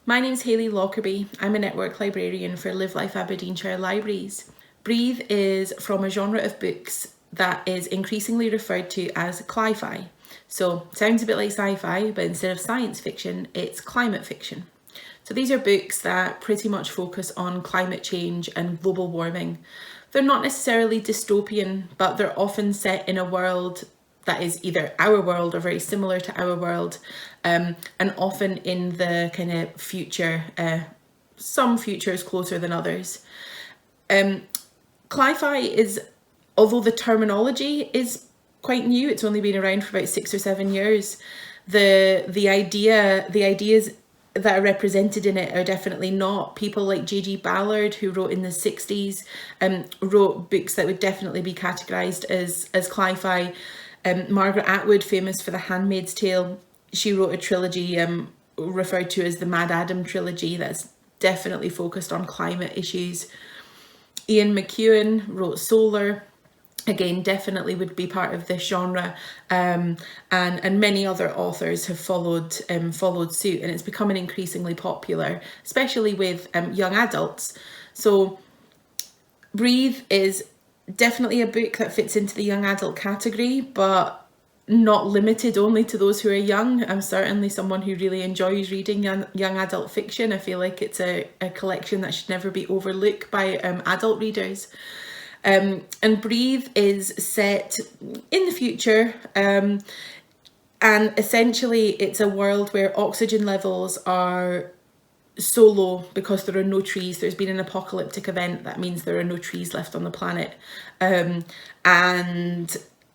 My name's Hayley Lockerbie. I'm a network librarian for Live Life Aberdeenshire Libraries. Breathe is from a genre of books that is increasingly referred to as Cli-Fi. So sounds a bit like sci-fi, but instead of science fiction, it's climate fiction. So these are books that pretty much focus on climate change and global warming. They're not necessarily dystopian, but they're often set in a world that is either our world or very similar to our world, and often in the kind of future, some futures closer than others. Cli-Fi is, although the terminology is quite new, it's only been around for about 6 or 7 years, the ideas that are represented in it are definitely not. People like J.G. Ballard, who wrote in the 60s, wrote books that would definitely be categorised as Cli-Fi. Margaret Atwood, famous for The Handmaid's Tale, she wrote a trilogy referred to as the Mad Adam trilogy that's definitely focused on climate issues. Ian McEwan wrote Solar, again definitely would be part of this genre, and many other authors have followed suit, and it's becoming increasingly popular, especially with young adults. So Breathe is definitely a book that fits into the young adult category, but not limited only to those who are young. I'm certainly someone who really enjoys reading young adult fiction. I feel like it's a collection that should never be overlooked by adult readers. And Breathe is set in the future, and essentially it's a world where oxygen levels are so low because there are no trees. There's been an apocalyptic event that means there are no trees left on the planet, and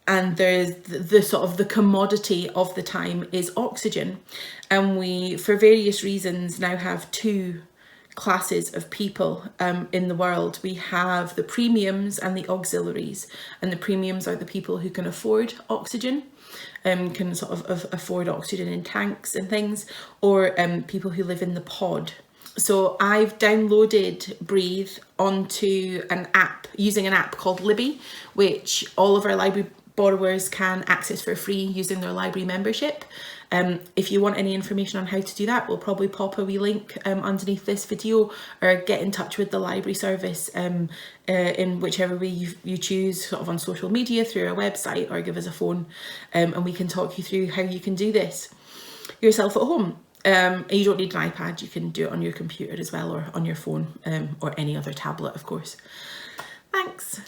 there's the sort of the commodity of the time is oxygen, and we, for various reasons, now have two classes of people in the world. We have the premiums and the auxiliaries, and the premiums are the people who can afford oxygen, can sort of afford oxygen in tanks and things, or people who live in the pod. So I've downloaded Breathe onto an app, using an app called Libby, which all of our library borrowers can access for free using their library membership. If you want any information on how to do that, we'll probably pop a wee link underneath this video, or get in touch with the library service in whichever way you choose, sort of on social media, through our website, or give us a phone, and we can talk you through how you can do this yourself at home. And you don't need an iPad, you can do it on your computer as well, or on your phone, or any other tablet, of course. Thanks.